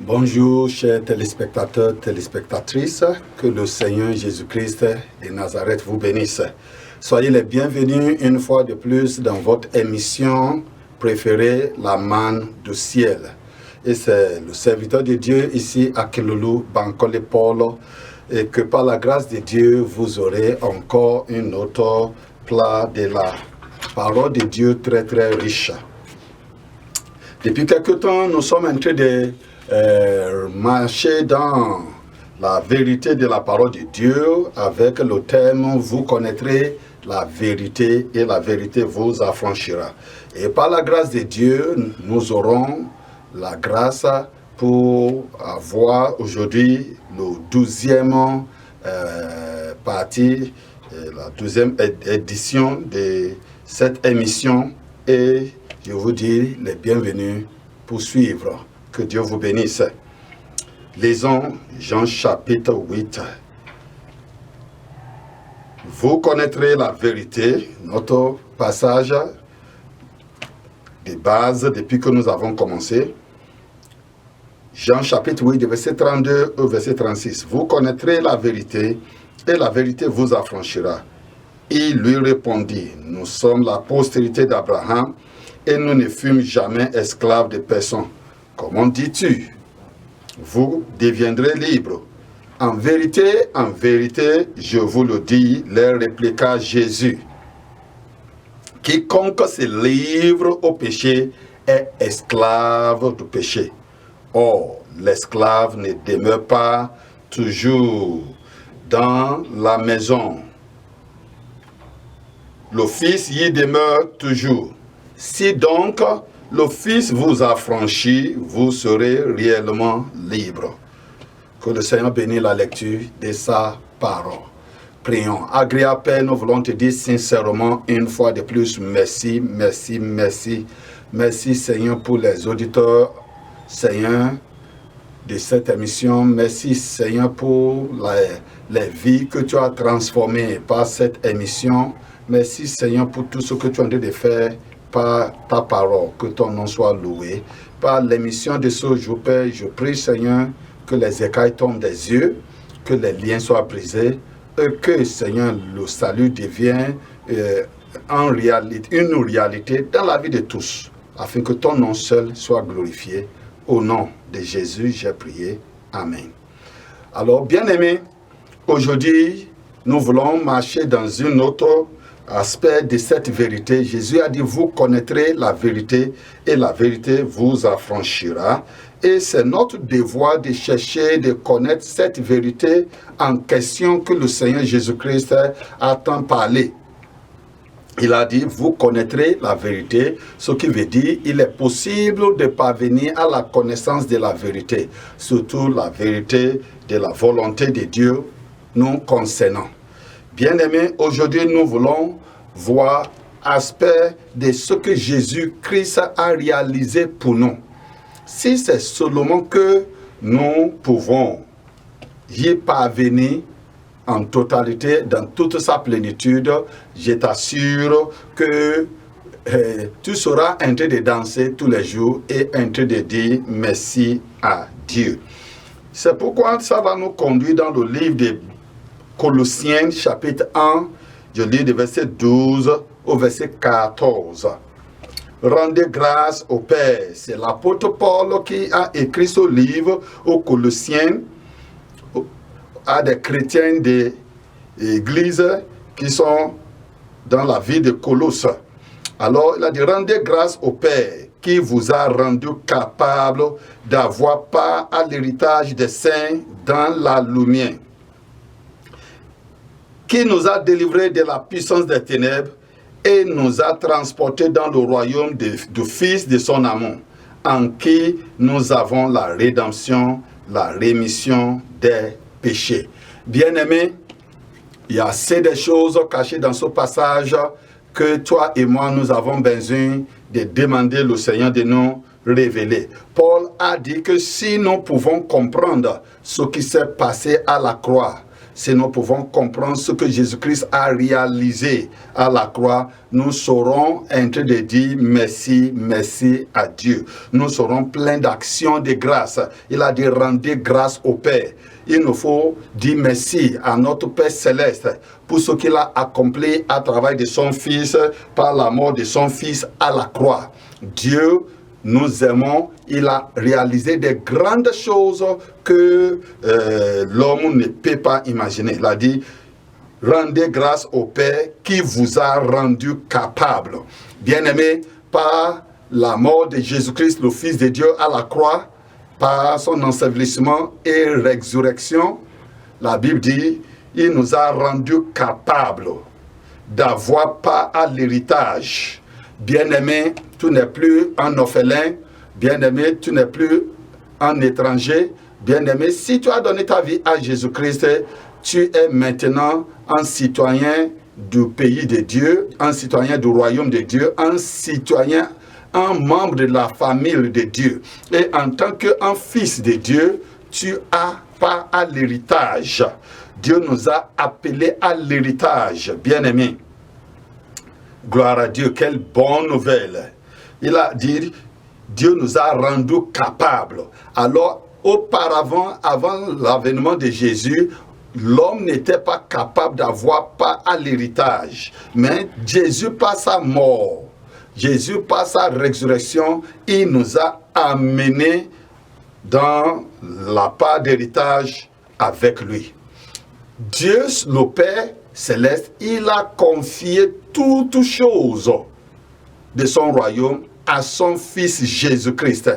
Bonjour chers téléspectateurs, téléspectatrices, que le Seigneur Jésus-Christ de Nazareth vous bénisse. Soyez les bienvenus une fois de plus dans votre émission préférée, La Manne du Ciel. Et c'est le serviteur de Dieu ici à Kilulu, Bankole Paul, et que par la grâce de Dieu, vous aurez encore un autre plat de la parole de Dieu très très riche. Depuis quelque temps, nous sommes en train de marcher dans la vérité de la parole de Dieu avec le thème « Vous connaîtrez la vérité et la vérité vous affranchira ». Et par la grâce de Dieu, nous aurons la grâce pour avoir aujourd'hui le 12e partie, la 12e édition de cette émission. Et je vous dis les bienvenus pour suivre. Que Dieu vous bénisse. Lisons Jean chapitre 8. Vous connaîtrez la vérité, notre passage de base depuis que nous avons commencé. Jean chapitre 8, verset 32 au verset 36. Vous connaîtrez la vérité et la vérité vous affranchira. Il lui répondit, nous sommes la postérité d'Abraham et nous ne fûmes jamais esclaves de personne. Comment dis-tu? Vous deviendrez libres. En vérité, je vous le dis, leur répliqua Jésus. Quiconque se livre au péché est esclave du péché. Or, l'esclave ne demeure pas toujours dans la maison. Le Fils y demeure toujours. Si donc le Fils vous affranchit, vous serez réellement libre. Que le Seigneur bénisse la lecture de sa parole. Prions. Agréable Père, nous voulons te dire sincèrement une fois de plus, merci, merci, merci. Merci Seigneur pour les auditeurs, Seigneur, de cette émission. Merci Seigneur pour les vies que tu as transformées par cette émission. Merci Seigneur pour tout ce que tu es en train de faire par ta parole, que ton nom soit loué. Par l'émission de ce jour, Père, je prie, Seigneur, que les écailles tombent des yeux, que les liens soient brisés, et que, Seigneur, le salut devienne une réalité dans la vie de tous, afin que ton nom seul soit glorifié. Au nom de Jésus, j'ai prié. Amen. Alors, bien-aimés, aujourd'hui, nous voulons marcher dans une autre aspect de cette vérité. Jésus a dit, vous connaîtrez la vérité et la vérité vous affranchira. Et c'est notre devoir de chercher, de connaître cette vérité en question que le Seigneur Jésus-Christ a tant parlé. Il a dit, vous connaîtrez la vérité, ce qui veut dire, il est possible de parvenir à la connaissance de la vérité, surtout la vérité de la volonté de Dieu nous concernant. Bien-aimés, aujourd'hui nous voulons voir aspect de ce que Jésus-Christ a réalisé pour nous. Si c'est seulement que nous pouvons y parvenir en totalité, dans toute sa plénitude, je t'assure que tu seras en train de danser tous les jours et en train de dire merci à Dieu. C'est pourquoi ça va nous conduire dans le livre de Colossiens chapitre 1, je lis du verset 12 au verset 14. Rendez grâce au Père. C'est l'apôtre Paul qui a écrit ce livre aux Colossiens, à des chrétiens de l'église qui sont dans la ville de Colosse. Alors il a dit, rendez grâce au Père qui vous a rendu capable d'avoir part à l'héritage des saints dans la lumière, qui nous a délivrés de la puissance des ténèbres et nous a transportés dans le royaume du Fils de son amour, en qui nous avons la rédemption, la rémission des péchés. Bien-aimés, il y a assez de choses cachées dans ce passage que toi et moi, nous avons besoin de demander au Seigneur de nous révéler. Paul a dit que si nous pouvons comprendre ce qui s'est passé à la croix, si nous pouvons comprendre ce que Jésus-Christ a réalisé à la croix, nous serons en train de dire merci, merci à Dieu. Nous serons pleins d'actions de grâce. Il a dit rendez grâce au Père. Il nous faut dire merci à notre Père Céleste pour ce qu'il a accompli à travers de son Fils, par la mort de son Fils à la croix. Dieu nous aimons, il a réalisé des grandes choses que l'homme ne peut pas imaginer. Il a dit, rendez grâce au Père qui vous a rendu capable. Bien-aimés, par la mort de Jésus-Christ, le Fils de Dieu à la croix, par son ensevelissement et résurrection, la Bible dit, il nous a rendus capables d'avoir part à l'héritage. Bien-aimé, tu n'es plus un orphelin. Bien-aimé, tu n'es plus un étranger. Bien-aimé, si tu as donné ta vie à Jésus-Christ, tu es maintenant un citoyen du pays de Dieu, un citoyen du royaume de Dieu, un citoyen, un membre de la famille de Dieu. Et en tant qu'un fils de Dieu, tu as part à l'héritage. Dieu nous a appelés à l'héritage, bien-aimé. Gloire à Dieu, quelle bonne nouvelle. Il a dit, Dieu nous a rendus capables. Alors, auparavant, avant l'avènement de Jésus, l'homme n'était pas capable d'avoir part à l'héritage. Mais Jésus, par sa mort, Jésus, par sa résurrection, il nous a amenés dans la part d'héritage avec lui. Dieu, le Père Céleste, il a confié toutes choses de son royaume à son Fils Jésus-Christ.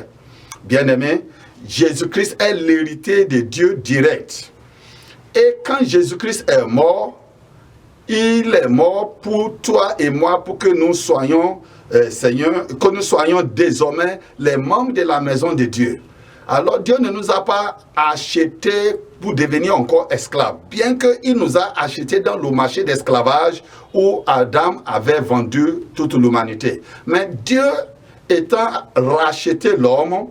Bien-aimé, Jésus-Christ est l'héritier de Dieu direct. Et quand Jésus-Christ est mort, il est mort pour toi et moi, pour que nous soyons, Seigneur, que nous soyons désormais les membres de la maison de Dieu. Alors Dieu ne nous a pas achetés pour devenir encore esclaves, bien qu'il nous a achetés dans le marché d'esclavage où Adam avait vendu toute l'humanité. Mais Dieu étant racheté l'homme,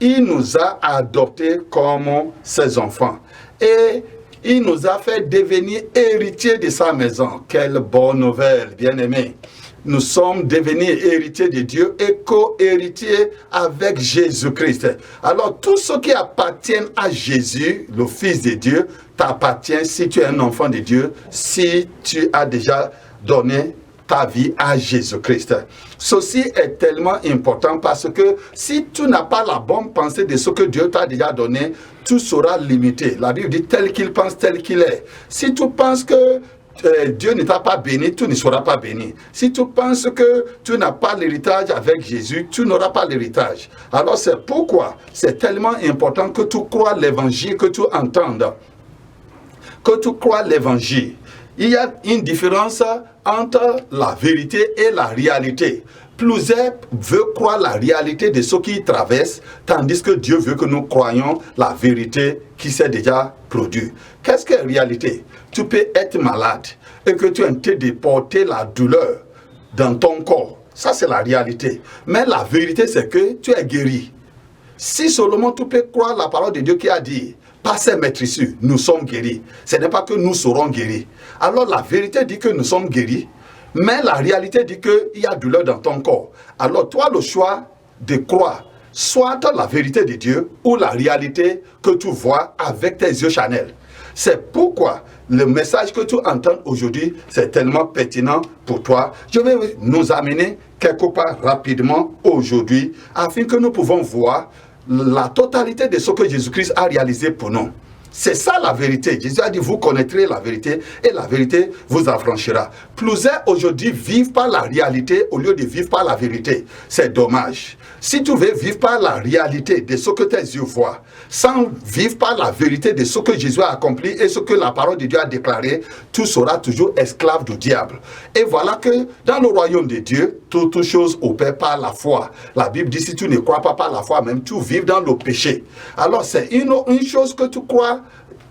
il nous a adoptés comme ses enfants. Et il nous a fait devenir héritiers de sa maison. Quelle bonne nouvelle, bien-aimés. Nous sommes devenus héritiers de Dieu et co-héritiers avec Jésus-Christ. Alors, tout ce qui appartient à Jésus, le Fils de Dieu, t'appartient si tu es un enfant de Dieu, si tu as déjà donné ta vie à Jésus-Christ. Ceci est tellement important parce que si tu n'as pas la bonne pensée de ce que Dieu t'a déjà donné, tu seras limité. La Bible dit tel qu'il pense, tel qu'il est. Si tu penses que Dieu ne t'a pas béni, tu ne seras pas béni. Si tu penses que tu n'as pas l'héritage avec Jésus, tu n'auras pas l'héritage. Alors c'est pourquoi c'est tellement important que tu crois l'évangile, que tu entendes. Que tu crois l'évangile. Il y a une différence entre la vérité et la réalité. Plusieurs veulent croire la réalité de ce qui traverse, tandis que Dieu veut que nous croyions la vérité qui s'est déjà produite. Qu'est-ce que la réalité? Tu peux être malade et que tu es en train de porter la douleur dans ton corps. Ça, c'est la réalité. Mais la vérité, c'est que tu es guéri. Si seulement tu peux croire la parole de Dieu qui a dit, par ses maîtrisses, nous sommes guéris. Ce n'est pas que nous serons guéris. Alors la vérité dit que nous sommes guéris, mais la réalité dit qu'il y a douleur dans ton corps. Alors toi, le choix de croire soit la vérité de Dieu ou la réalité que tu vois avec tes yeux charnels. C'est pourquoi le message que tu entends aujourd'hui, c'est tellement pertinent pour toi. Je vais nous amener quelque part rapidement aujourd'hui, afin que nous pouvons voir la totalité de ce que Jésus-Christ a réalisé pour nous. C'est ça la vérité. Jésus a dit, vous connaîtrez la vérité et la vérité vous affranchira. Plusieurs aujourd'hui vivent par la réalité au lieu de vivre par la vérité. C'est dommage. Si tu veux vivre par la réalité de ce que tes yeux voient, sans vivre par la vérité de ce que Jésus a accompli et ce que la parole de Dieu a déclaré, tu seras toujours esclave du diable. Et voilà que dans le royaume de Dieu, toutes choses opèrent par la foi. La Bible dit, si tu ne crois pas par la foi, même tu vis dans le péché. Alors c'est une chose que tu crois,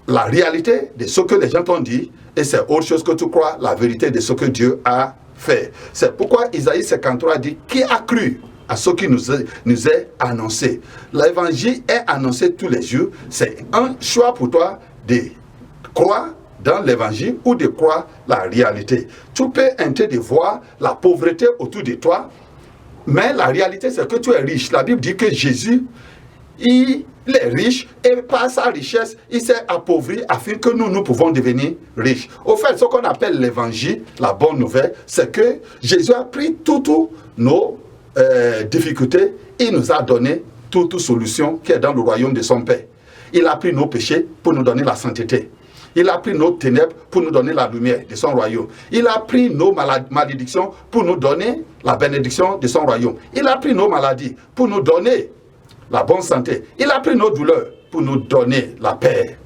la réalité de ce que les gens t'ont dit, et c'est autre chose que tu crois, la vérité de ce que Dieu a fait. C'est pourquoi Isaïe 53 dit, qui a cru à ce qui nous est annoncé. L'évangile est annoncé tous les jours. C'est un choix pour toi de croire dans l'évangile ou de croire la réalité. Tu peux entrer de voir la pauvreté autour de toi, mais la réalité c'est que tu es riche. La Bible dit que Jésus, il est riche et par sa richesse, il s'est appauvri afin que nous pouvons devenir riches. Au fait, ce qu'on appelle l'évangile, la bonne nouvelle, c'est que Jésus a pris toutes nos difficultés, il nous a donné toute solution qui est dans le royaume de son Père. Il a pris nos péchés pour nous donner la sainteté. Il a pris nos ténèbres pour nous donner la lumière de son royaume. Il a pris nos malédictions pour nous donner la bénédiction de son royaume. Il a pris nos maladies pour nous donner la bonne santé. Il a pris nos douleurs pour nous donner la paix.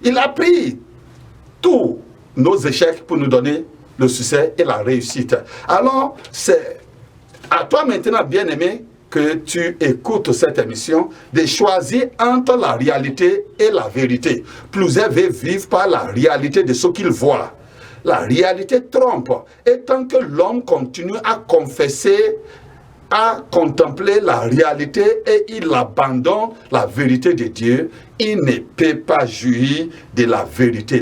Il a pris tous nos échecs pour nous donner le succès et la réussite. Alors, c'est à toi maintenant, bien-aimé, que tu écoutes cette émission, de choisir entre la réalité et la vérité. Plusieurs vivent par la réalité de ce qu'ils voient. La réalité trompe. Et tant que l'homme continue à confesser, à contempler la réalité et il abandonne la vérité de Dieu, il ne peut pas jouir de la vérité.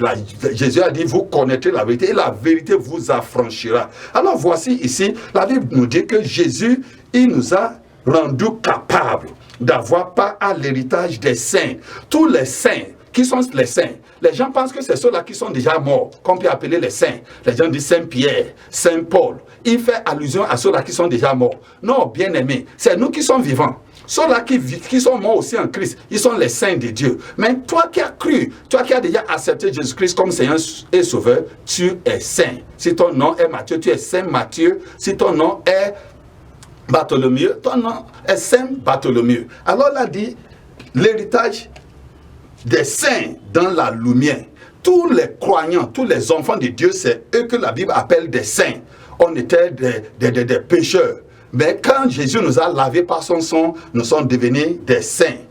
Jésus a dit, vous connaîtrez la vérité et la vérité vous affranchira. Alors voici ici, la Bible nous dit que Jésus, il nous a rendu capables d'avoir part à l'héritage des saints. Tous les saints, qui sont les saints? Les gens pensent que c'est ceux-là qui sont déjà morts, qu'on peut appeler les saints. Les gens disent Saint-Pierre, Saint-Paul. Il fait allusion à ceux-là qui sont déjà morts. Non, bien-aimés, c'est nous qui sommes vivants. Ceux-là qui sont morts aussi en Christ, ils sont les saints de Dieu. Mais toi qui as cru, toi qui as déjà accepté Jésus-Christ comme Seigneur et Sauveur, tu es saint. Si ton nom est Matthieu, tu es Saint Matthieu. Si ton nom est Bartholomew, ton nom est Saint Bartholomew. Alors là dit, l'héritage des saints dans la lumière. Tous les croyants, tous les enfants de Dieu, c'est eux que la Bible appelle des saints. On était des pécheurs. Mais quand Jésus nous a lavés par son sang, nous sommes devenus des saints.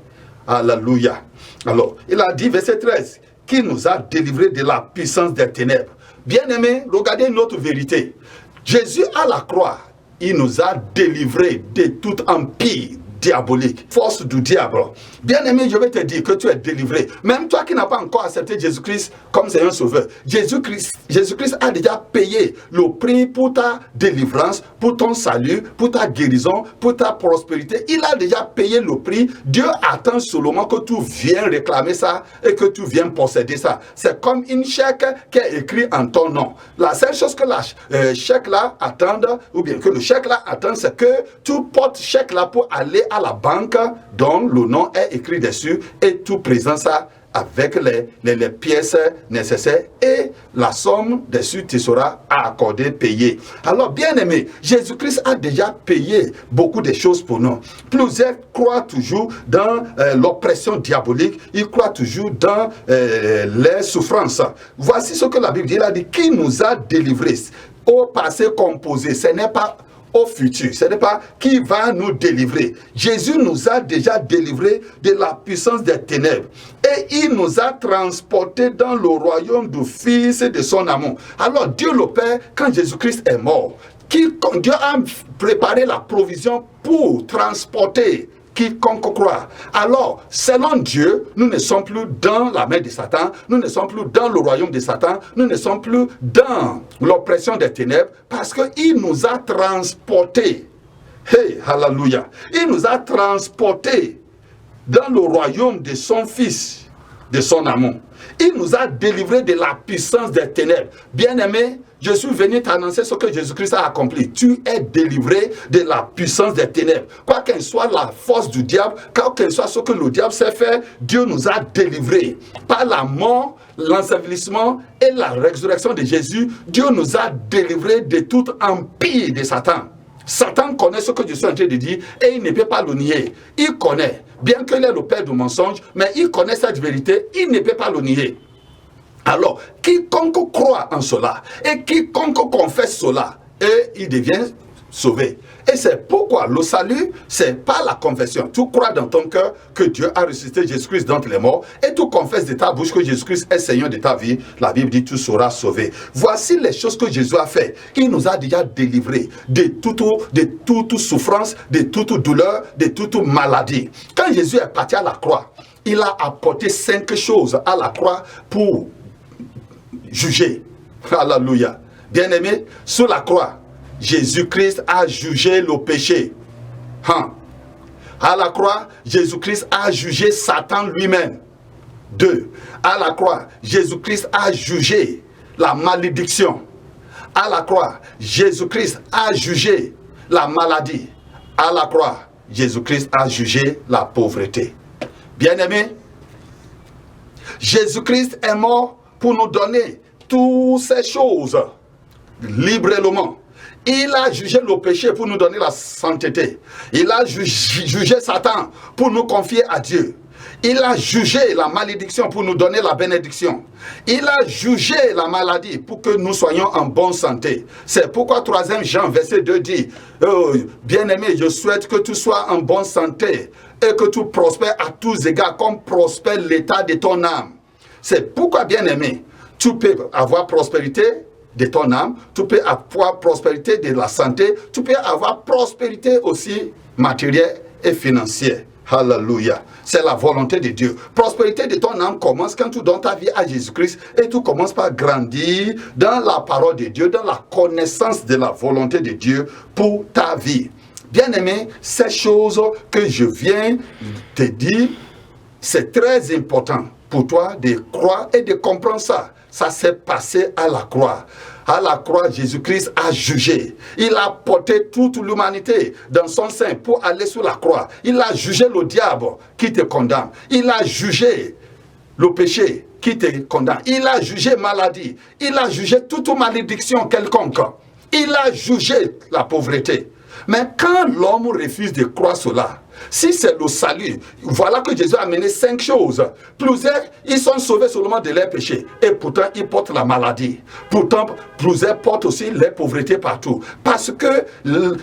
Alléluia. Alors, il a dit, verset 13, qui nous a délivrés de la puissance des ténèbres. Bien-aimés, regardez notre vérité. Jésus à la croix, il nous a délivrés de tout empire diabolique, force du diable. Bien-aimé, je vais te dire que tu es délivré. Même toi qui n'as pas encore accepté Jésus-Christ comme Seigneur Sauveur, Jésus-Christ a déjà payé le prix pour ta délivrance, pour ton salut, pour ta guérison, pour ta prospérité. Il a déjà payé le prix. Dieu attend seulement que tu viennes réclamer ça et que tu viennes posséder ça. C'est comme une chèque qui est écrit en ton nom. La seule chose que le chèque là attend, ou bien que le chèque là attend, c'est que tu portes chèque là pour aller à la banque dont le nom est écrit dessus et tu présentes ça avec les pièces nécessaires et la somme dessus te sera accordée, payée. Alors bien aimé, Jésus-Christ a déjà payé beaucoup de choses pour nous. Plusieurs croient toujours dans l'oppression diabolique, ils croient toujours dans les souffrances. Voici ce que la Bible dit, il a dit, qui nous a délivrés au passé composé. Ce n'est pas au futur, ce n'est pas qui va nous délivrer. Jésus nous a déjà délivrés de la puissance des ténèbres et il nous a transportés dans le royaume du Fils de son amour. Alors Dieu le Père, quand Jésus-Christ est mort, Dieu a préparé la provision pour transporter quiconque croit. Alors, selon Dieu, nous ne sommes plus dans la main de Satan, nous ne sommes plus dans le royaume de Satan, nous ne sommes plus dans l'oppression des ténèbres, parce qu'il nous a transportés. Hey, hallelujah. Il nous a transportés dans le royaume de son Fils, de son amour. Il nous a délivrés de la puissance des ténèbres. Bien-aimé, je suis venu t'annoncer ce que Jésus-Christ a accompli. Tu es délivré de la puissance des ténèbres. Quoi qu'elle soit la force du diable, quoi qu'elle soit ce que le diable sait faire, Dieu nous a délivrés. Par la mort, l'ensevelissement et la résurrection de Jésus, Dieu nous a délivrés de tout empire de Satan. Satan connaît ce que je suis en train de dire et il ne peut pas le nier. Il connaît, bien qu'il est le père du mensonge, mais il connaît cette vérité, il ne peut pas le nier. Alors, quiconque croit en cela et quiconque confesse cela, et il devient sauvé. Et c'est pourquoi le salut, c'est pas la confession. Tu crois dans ton cœur que Dieu a ressuscité Jésus-Christ d'entre les morts et tu confesses de ta bouche que Jésus-Christ est Seigneur de ta vie. La Bible dit tu seras sauvé. Voici les choses que Jésus a fait. Il nous a déjà délivrés de toute souffrance, de toute douleur, de toute maladie. Quand Jésus est parti à la croix, il a apporté 5 choses à la croix pour jugé. Alléluia. Bien-aimé, sur la croix, Jésus-Christ a jugé le péché. À la croix, Jésus-Christ a jugé Satan lui-même. 2. À la croix, Jésus-Christ a jugé la malédiction. À la croix, Jésus-Christ a jugé la maladie. À la croix, Jésus-Christ a jugé la pauvreté. Bien-aimé, Jésus-Christ est mort pour nous donner toutes ces choses librement. Il a jugé le péché pour nous donner la sainteté. Il a jugé Satan pour nous confier à Dieu. Il a jugé la malédiction pour nous donner la bénédiction. Il a jugé la maladie pour que nous soyons en bonne santé. C'est pourquoi 3 Jean verset 2 dit, bien-aimé, je souhaite que tu sois en bonne santé et que tu prospères à tous égards comme prospère l'état de ton âme. C'est pourquoi, bien-aimé, tu peux avoir prospérité de ton âme, tu peux avoir prospérité de la santé, tu peux avoir prospérité aussi matérielle et financière. Alléluia. C'est la volonté de Dieu. Prospérité de ton âme commence quand tu donnes ta vie à Jésus-Christ et tu commences par grandir dans la parole de Dieu, dans la connaissance de la volonté de Dieu pour ta vie. Bien-aimé, ces choses que je viens te dire, c'est très important pour toi de croire et de comprendre ça. Ça s'est passé à la croix. À la croix, Jésus-Christ a jugé. Il a porté toute l'humanité dans son sein pour aller sur la croix. Il a jugé le diable qui te condamne. Il a jugé le péché qui te condamne. Il a jugé maladie. Il a jugé toute malédiction quelconque. Il a jugé la pauvreté. Mais quand l'homme refuse de croire cela, si c'est le salut, voilà que Jésus a amené 5 choses. Plusieurs, ils sont sauvés seulement de leurs péchés. Et pourtant, ils portent la maladie. Pourtant, plusieurs portent aussi les pauvretés partout. Parce que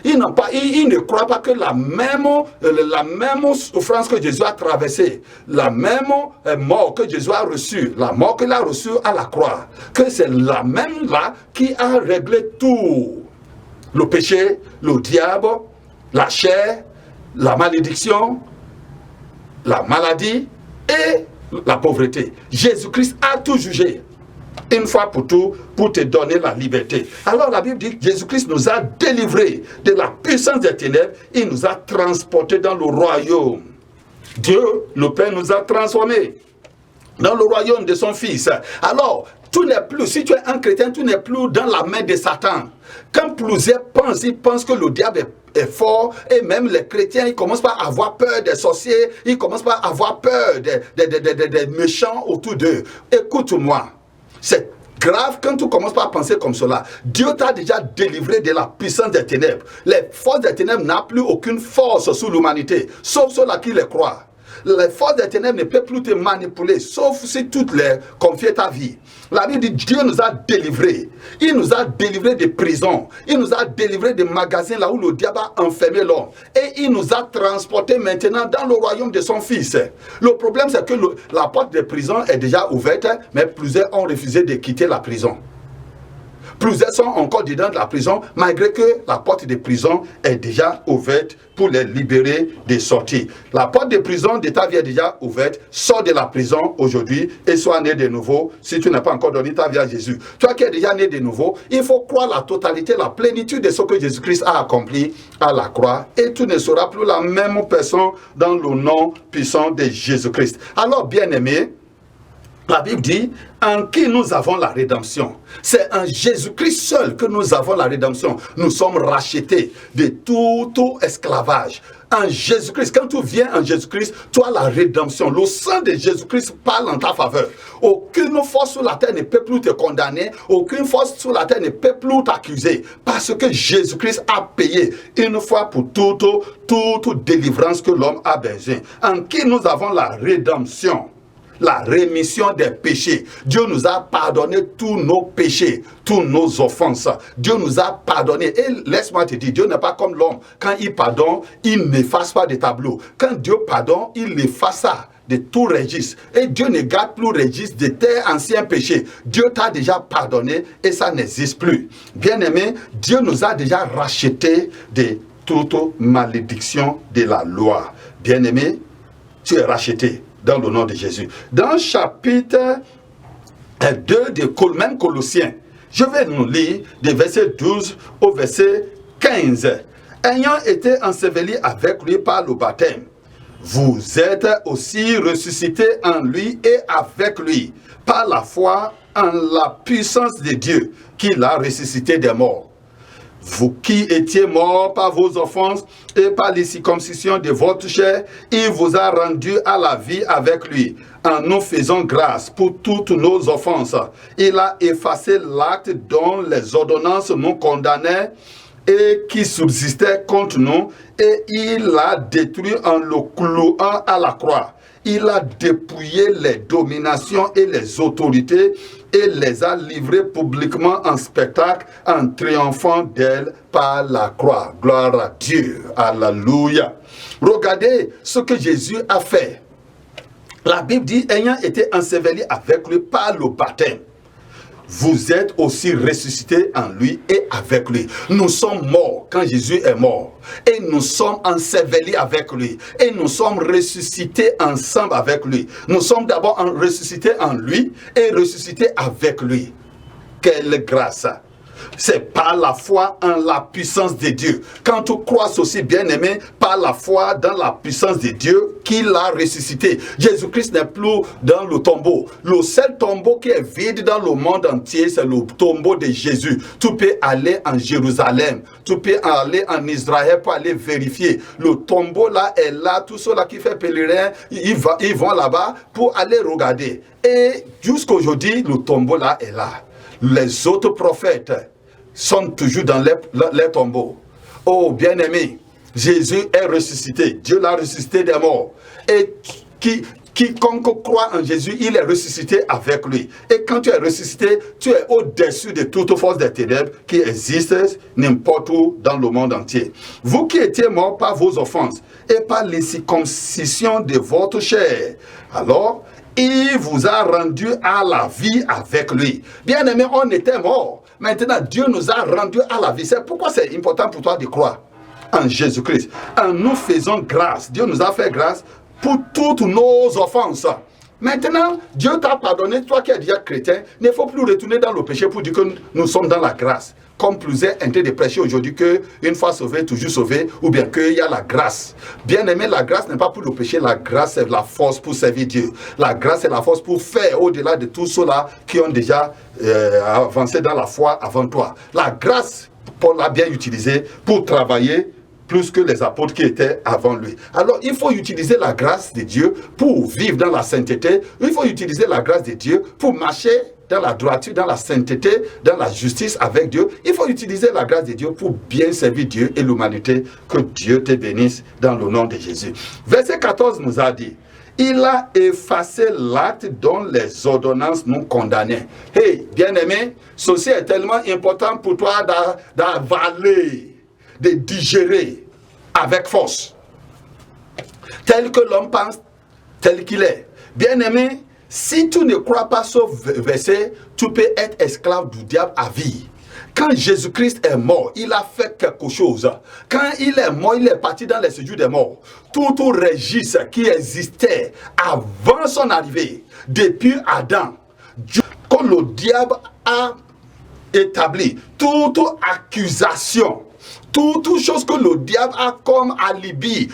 ils ne croient pas que la même souffrance que Jésus a traversée, la même mort que Jésus a reçue, la mort qu'il a reçue à la croix, que c'est la même là qui a réglé tout. Le péché, le diable, la chair, la malédiction, la maladie et la pauvreté. Jésus-Christ a tout jugé, une fois pour tout, pour te donner la liberté. Alors la Bible dit que Jésus-Christ nous a délivrés de la puissance des ténèbres. Il nous a transportés dans le royaume. Dieu, le Père, nous a transformés dans le royaume de son Fils. Alors, tu n'es plus, si tu es un chrétien, tu n'es plus dans la main de Satan. Quand plusieurs pensent, ils pensent que le diable est fort, et même les chrétiens, ils commencent par avoir peur des sorciers, ils commencent par avoir peur des méchants autour d'eux. Écoute-moi, c'est grave quand tu commences par penser comme cela. Dieu t'a déjà délivré de la puissance des ténèbres. Les forces des ténèbres n'ont plus aucune force sur l'humanité, sauf ceux-là qui les croient. Les forces des ténèbres ne peuvent plus te manipuler, sauf si tu les confies ta vie. La Bible dit, Dieu nous a délivrés. Il nous a délivrés des prisons. Il nous a délivrés des magasins là où le diable a enfermé l'homme. Et il nous a transportés maintenant dans le royaume de son Fils. Le problème, c'est que la porte des prisons est déjà ouverte, mais plusieurs ont refusé de quitter la prison. Plusieurs sont encore dedans de la prison, malgré que la porte de prison est déjà ouverte pour les libérer de sortir. La porte de prison de ta vie est déjà ouverte. Sors de la prison aujourd'hui et sois né de nouveau si tu n'as pas encore donné ta vie à Jésus. Toi qui es déjà né de nouveau, il faut croire la totalité, la plénitude de ce que Jésus-Christ a accompli à la croix. Et tu ne seras plus la même personne dans le nom puissant de Jésus-Christ. Alors, bien-aimés, la Bible dit, en qui nous avons la rédemption. C'est en Jésus-Christ seul que nous avons la rédemption. Nous sommes rachetés de tout esclavage. En Jésus-Christ, quand tu viens en Jésus-Christ, tu as la rédemption. Le sang de Jésus-Christ parle en ta faveur. Aucune force sur la terre ne peut plus te condamner. Aucune force sur la terre ne peut plus t'accuser. Parce que Jésus-Christ a payé une fois pour toute délivrance que l'homme a besoin. En qui nous avons la rédemption. La rémission des péchés. Dieu nous a pardonné tous nos péchés, toutes nos offenses. Dieu nous a pardonné. Et laisse-moi te dire, Dieu n'est pas comme l'homme. Quand il pardonne, il n'efface pas de tableau. Quand Dieu pardonne, il efface ça de tout registre. Et Dieu ne garde plus le registre de tes anciens péchés. Dieu t'a déjà pardonné et ça n'existe plus. Bien-aimé, Dieu nous a déjà rachetés de toute malédiction de la loi. Bien-aimé, tu es racheté. Dans le nom de Jésus. Dans chapitre même Colossiens. Je vais nous lire des versets 12 au verset 15. Ayant été ensevelis avec lui par le baptême, vous êtes aussi ressuscités en lui et avec lui, par la foi en la puissance de Dieu, qui l'a ressuscité des morts. Vous qui étiez morts par vos offenses et par les circoncisions de votre chair, il vous a rendus à la vie avec lui, en nous faisant grâce pour toutes nos offenses. Il a effacé l'acte dont les ordonnances nous condamnaient et qui subsistait contre nous, et il l'a détruit en le clouant à la croix. Il a dépouillé les dominations et les autorités et les a livrées publiquement en spectacle en triomphant d'elles par la croix. Gloire à Dieu. Alléluia. Regardez ce que Jésus a fait. La Bible dit, ayant été enseveli avec lui par le baptême, vous êtes aussi ressuscités en lui et avec lui. Nous sommes morts quand Jésus est mort. Et nous sommes ensevelis avec lui. Et nous sommes ressuscités ensemble avec lui. Nous sommes d'abord ressuscités en lui et ressuscités avec lui. Quelle grâce! C'est par la foi en la puissance de Dieu. Quand tu crois aussi, bien-aimé, par la foi dans la puissance de Dieu qui l'a ressuscité. Jésus-Christ n'est plus dans le tombeau. Le seul tombeau qui est vide dans le monde entier, c'est le tombeau de Jésus. Tu peux aller en Jérusalem. Tu peux aller en Israël pour aller vérifier. Le tombeau là est là. Tous ceux-là qui font pèlerin, ils vont là-bas pour aller regarder. Et jusqu'aujourd'hui, le tombeau là est là. Les autres prophètes sont toujours dans les tombeaux. Oh, bien-aimé, Jésus est ressuscité. Dieu l'a ressuscité des morts. Et quiconque croit en Jésus, il est ressuscité avec lui. Et quand tu es ressuscité, tu es au-dessus de toute force des ténèbres qui existent n'importe où dans le monde entier. Vous qui étiez morts par vos offenses et par les circoncisions de votre chair, alors il vous a rendu à la vie avec lui. Bien-aimé, on était morts. Maintenant, Dieu nous a rendus à la vie. C'est pourquoi c'est important pour toi de croire en Jésus-Christ. En nous faisant grâce. Dieu nous a fait grâce pour toutes nos offenses. Maintenant, Dieu t'a pardonné. Toi qui es déjà chrétien, il ne faut plus retourner dans le péché pour dire que nous sommes dans la grâce. Comme plusieurs en train de prêcher aujourd'hui qu'une fois sauvé, toujours sauvé, ou bien qu'il y a la grâce. Bien aimé, la grâce n'est pas pour le péché, la grâce c'est la force pour servir Dieu. La grâce c'est la force pour faire au-delà de tous ceux-là qui ont déjà avancé dans la foi avant toi. La grâce, Paul l'a bien utilisée pour travailler plus que les apôtres qui étaient avant lui. Alors, il faut utiliser la grâce de Dieu pour vivre dans la sainteté. Il faut utiliser la grâce de Dieu pour marcher dans la droiture, dans la sainteté, dans la justice avec Dieu. Il faut utiliser la grâce de Dieu pour bien servir Dieu et l'humanité. Que Dieu te bénisse dans le nom de Jésus. Verset 14 nous a dit, il a effacé l'acte dont les ordonnances nous condamnaient. Hey, bien-aimé, ceci est tellement important pour toi d'avaler, de digérer avec force. Tel que l'homme pense, tel qu'il est. Bien-aimé, si tu ne crois pas ce verset, tu peux être esclave du diable à vie. Quand Jésus-Christ est mort, il a fait quelque chose. Quand il est mort, il est parti dans les séjours des morts. Tout registre qui existait avant son arrivée, depuis Adam, que le diable a établi, toute accusation, toute chose que le diable a comme alibi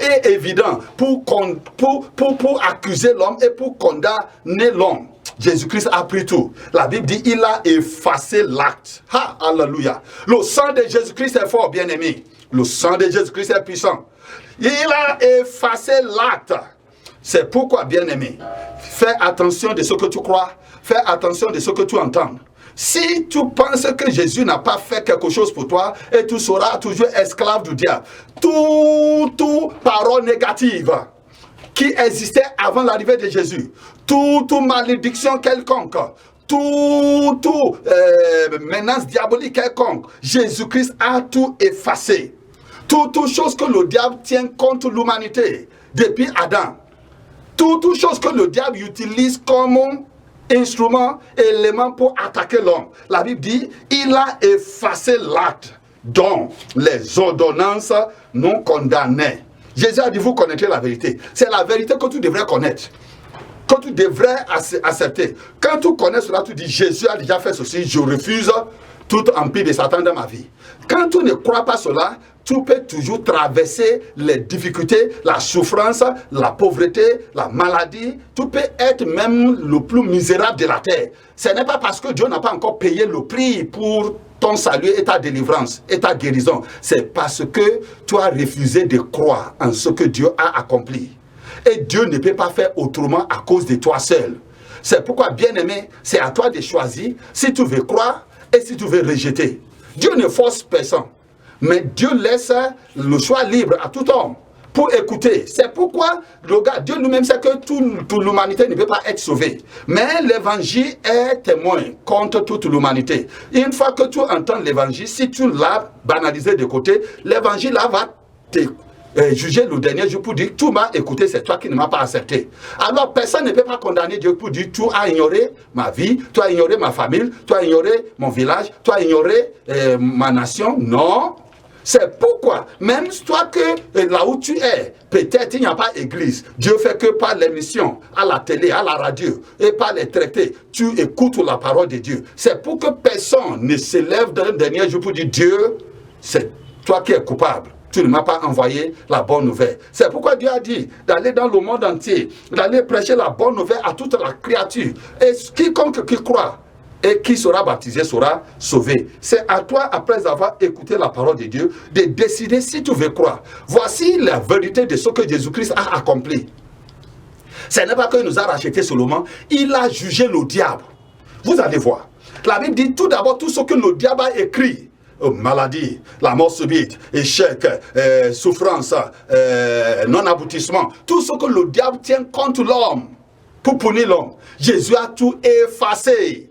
est évident pour accuser l'homme et pour condamner l'homme. Jésus-Christ a pris tout. La Bible dit il a effacé l'acte. Alléluia. Le sang de Jésus-Christ est fort, bien-aimé. Le sang de Jésus-Christ est puissant. Il a effacé l'acte. C'est pourquoi, bien-aimé, fais attention de ce que tu crois. Fais attention de ce que tu entends. Si tu penses que Jésus n'a pas fait quelque chose pour toi, et tu seras toujours esclave du diable. Toute parole négative qui existait avant l'arrivée de Jésus, toute malédiction quelconque, toute menace diabolique quelconque, Jésus-Christ a tout effacé. Toute chose que le diable tient contre l'humanité, depuis Adam, toute chose que le diable utilise comme instrument, élément pour attaquer l'homme. La Bible dit, il a effacé l'acte dont les ordonnances nous condamnaient. Jésus a dit, vous connaîtrez la vérité. C'est la vérité que tu devrais connaître. que tu devrais accepter. Quand tu connais cela, tu dis Jésus a déjà fait ceci, je refuse tout empire de Satan dans ma vie. Quand tu ne crois pas cela, tu peux toujours traverser les difficultés, la souffrance, la pauvreté, la maladie. Tu peux être même le plus misérable de la terre. Ce n'est pas parce que Dieu n'a pas encore payé le prix pour ton salut et ta délivrance et ta guérison. C'est parce que tu as refusé de croire en ce que Dieu a accompli. Et Dieu ne peut pas faire autrement à cause de toi seul. C'est pourquoi, bien-aimé, c'est à toi de choisir si tu veux croire et si tu veux rejeter. Dieu ne force personne. Mais Dieu laisse le choix libre à tout homme pour écouter. C'est pourquoi Dieu lui-même sait que toute l'humanité ne peut pas être sauvée. Mais l'évangile est témoin contre toute l'humanité. Une fois que tu entends l'évangile, si tu l'as banalisé de côté, l'évangile là va te juger le dernier jour pour dire tu m'as écouté, c'est toi qui ne m'as pas accepté. Alors personne ne peut pas condamner Dieu pour dire tu as ignoré ma vie, tu as ignoré ma famille, tu as ignoré mon village, tu as ignoré ma nation. Non. C'est pourquoi, même toi que là où tu es, peut-être il n'y a pas d'église. Dieu fait que par l'émission, à la télé, à la radio et par les traités, tu écoutes la parole de Dieu. C'est pour que personne ne se lève dans le dernier jour pour dire Dieu, c'est toi qui es coupable. Tu ne m'as pas envoyé la bonne nouvelle. C'est pourquoi Dieu a dit d'aller dans le monde entier, d'aller prêcher la bonne nouvelle à toute la créature. Et quiconque qui croit et qui sera baptisé sera sauvé. C'est à toi, après avoir écouté la parole de Dieu, de décider si tu veux croire. Voici la vérité de ce que Jésus-Christ a accompli. Ce n'est pas qu'il nous a racheté seulement, il a jugé le diable. Vous allez voir. La Bible dit tout d'abord tout ce que le diable a écrit. Maladie, la mort subite, échec, souffrance, non-aboutissement. Tout ce que le diable tient contre l'homme pour punir l'homme. Jésus a tout effacé.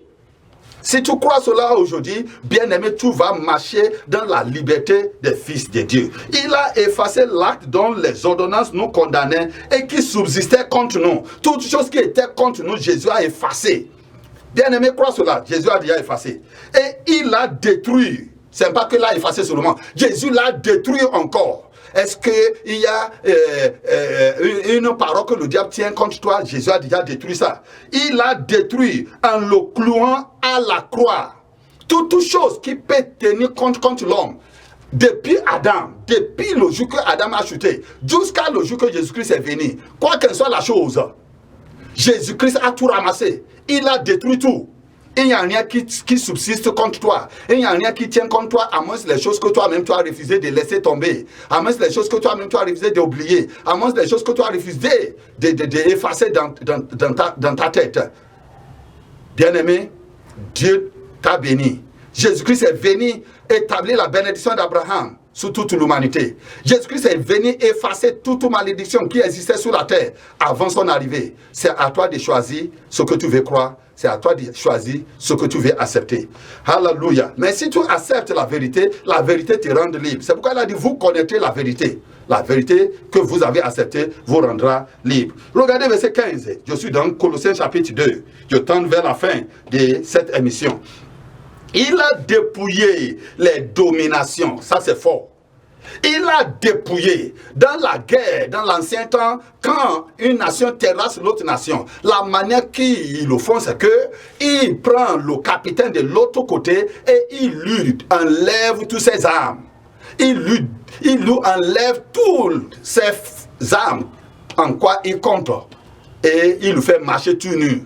Si tu crois cela aujourd'hui, bien-aimé, tu vas marcher dans la liberté des fils de Dieu. Il a effacé l'acte dont les ordonnances nous condamnaient et qui subsistait contre nous. Toute chose qui était contre nous, Jésus a effacé. Bien-aimé, crois cela. Jésus a déjà effacé. Et il a détruit. Ce n'est pas que l'a effacé seulement. Jésus l'a détruit encore. Est-ce qu'il y a une parole que le diable tient contre toi? Jésus a déjà détruit ça. Il a détruit en le clouant à la croix. Toute chose qui peut tenir contre l'homme. Depuis Adam, depuis le jour que Adam a chuté, jusqu'à le jour que Jésus-Christ est venu, quoi qu'en soit la chose, Jésus-Christ a tout ramassé. Il a détruit tout. Il n'y a rien qui subsiste contre toi. Il n'y a rien qui tient contre toi, à moins les choses que toi-même tu as refusé de laisser tomber. À moins les choses que toi-même tu as refusé d'oublier. À moins les choses que tu as refusé d'effacer dans ta tête. Bien-aimé, Dieu t'a béni. Jésus-Christ est venu établir la bénédiction d'Abraham sur toute l'humanité. Jésus-Christ est venu effacer toute malédiction qui existait sur la terre avant son arrivée. C'est à toi de choisir ce que tu veux croire. C'est à toi de choisir ce que tu veux accepter. Alléluia. Mais si tu acceptes la vérité te rend libre. C'est pourquoi il a dit, vous connaîtrez la vérité. La vérité que vous avez acceptée vous rendra libre. Regardez verset 15. Je suis dans Colossiens chapitre 2. Je tends vers la fin de cette émission. Il a dépouillé les dominations. Ça, c'est fort. Il a dépouillé. Dans la guerre, dans l'ancien temps, quand une nation terrasse l'autre nation, la manière qu'ils le font, c'est qu'il prend le capitaine de l'autre côté et il lui enlève toutes ses armes. Il lui enlève toutes ses armes en quoi il compte. Et il le fait marcher tout nu.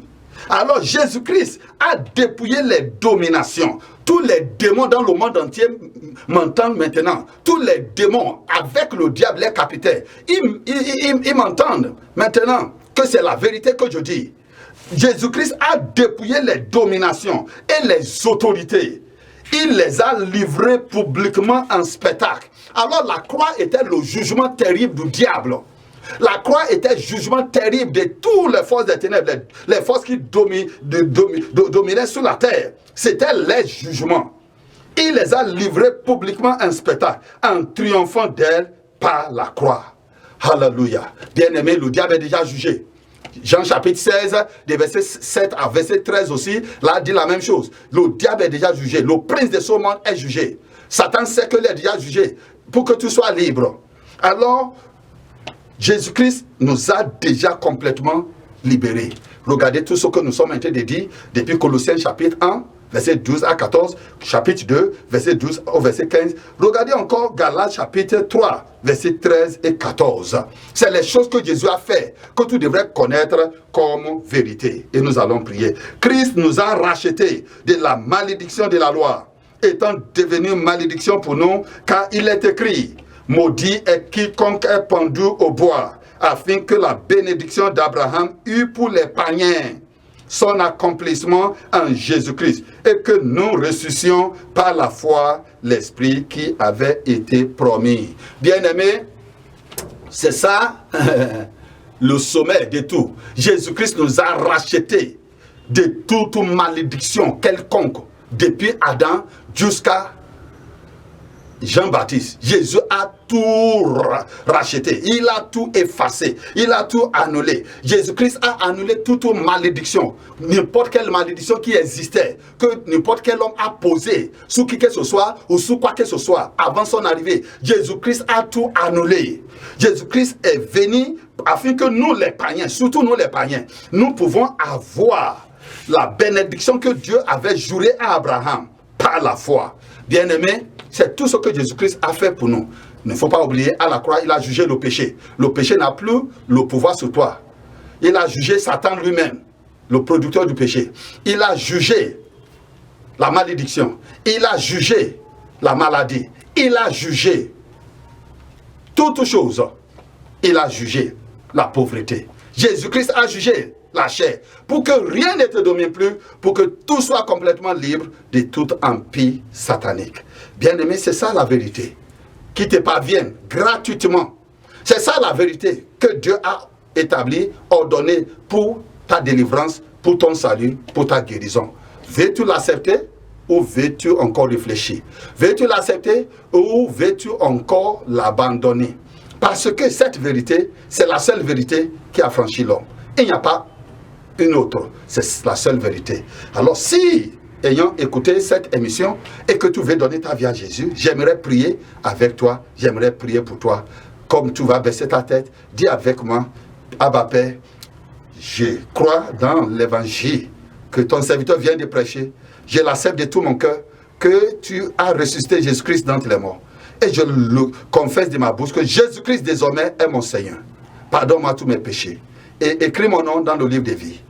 Alors Jésus-Christ a dépouillé les dominations. Tous les démons dans le monde entier m'entendent maintenant. Tous les démons avec le diable, les capitaines, ils m'entendent maintenant que c'est la vérité que je dis. Jésus-Christ a dépouillé les dominations et les autorités. Il les a livrées publiquement en spectacle. Alors la croix était le jugement terrible du diable. La croix était le jugement terrible de toutes les forces des ténèbres, les forces qui dominaient sur la terre. C'était les jugements. Il les a livrés publiquement en spectacle, en triomphant d'elles par la croix. Alléluia. Bien-aimé, le diable est déjà jugé. Jean chapitre 16, des versets 7 à verset 13 aussi, là dit la même chose. Le diable est déjà jugé. Le prince de ce monde est jugé. Satan sait qu'il est déjà jugé pour que tu sois libre. Alors, Jésus-Christ nous a déjà complètement libérés. Regardez tout ce que nous sommes en train de dire depuis Colossiens chapitre 1, verset 12 à 14, chapitre 2, verset 12 au verset 15. Regardez encore Galates chapitre 3, verset 13 et 14. C'est les choses que Jésus a fait, que tu devrais connaître comme vérité. Et nous allons prier. Christ nous a rachetés de la malédiction de la loi, étant devenu malédiction pour nous, car il est écrit, maudit est quiconque est pendu au bois, afin que la bénédiction d'Abraham eût pour les païens son accomplissement en Jésus-Christ, et que nous ressuscions par la foi l'Esprit qui avait été promis. Bien-aimés, c'est ça le sommet de tout. Jésus-Christ nous a rachetés de toute malédiction quelconque, depuis Adam jusqu'à Jean-Baptiste. Jésus a tout racheté, il a tout effacé, il a tout annulé. Jésus-Christ a annulé toute malédiction, n'importe quelle malédiction qui existait, que n'importe quel homme a posé sur qui que ce soit ou sur quoi que ce soit avant son arrivée. Jésus-Christ a tout annulé. Jésus-Christ est venu afin que nous les païens, surtout nous les païens, nous pouvons avoir la bénédiction que Dieu avait juré à Abraham par la foi. Bien-aimés, c'est tout ce que Jésus-Christ a fait pour nous. Il ne faut pas oublier, à la croix, il a jugé le péché. Le péché n'a plus le pouvoir sur toi. Il a jugé Satan lui-même, le producteur du péché. Il a jugé la malédiction. Il a jugé la maladie. Il a jugé toutes choses. Il a jugé la pauvreté. Jésus-Christ a jugé la chair, pour que rien ne te domine plus, pour que tout soit complètement libre de tout empire satanique. Bien-aimé, c'est ça la vérité, qui te parvient gratuitement. C'est ça la vérité que Dieu a établie, ordonnée pour ta délivrance, pour ton salut, pour ta guérison. Veux-tu l'accepter ou veux-tu encore réfléchir? Veux-tu l'accepter ou veux-tu encore l'abandonner? Parce que cette vérité, c'est la seule vérité qui a franchi l'homme. Il n'y a pas une autre, c'est la seule vérité. Alors si, ayant écouté cette émission et que tu veux donner ta vie à Jésus, j'aimerais prier avec toi, j'aimerais prier pour toi. Comme tu vas baisser ta tête, dis avec moi, Abba Père, je crois dans l'évangile que ton serviteur vient de prêcher, je l'accepte de tout mon cœur, que tu as ressuscité Jésus-Christ d'entre les morts. Et je le confesse de ma bouche que Jésus-Christ désormais est mon Seigneur. Pardonne-moi tous mes péchés. Et écris mon nom dans le livre de vie.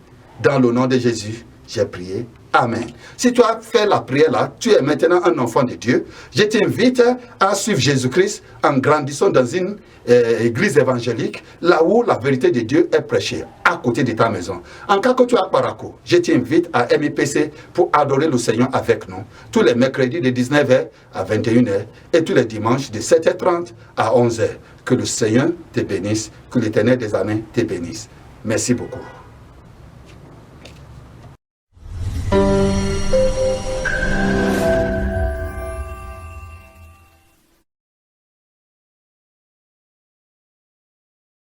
Dans le nom de Jésus, j'ai prié. Amen. Si tu as fait la prière là, tu es maintenant un enfant de Dieu. Je t'invite à suivre Jésus-Christ en grandissant dans une église évangélique, là où la vérité de Dieu est prêchée, à côté de ta maison. En cas que tu as Paraco, je t'invite à MIPC pour adorer le Seigneur avec nous. Tous les mercredis de 19h à 21h et tous les dimanches de 7h30 à 11h. Que le Seigneur te bénisse, que l'Éternel des années te bénisse. Merci beaucoup.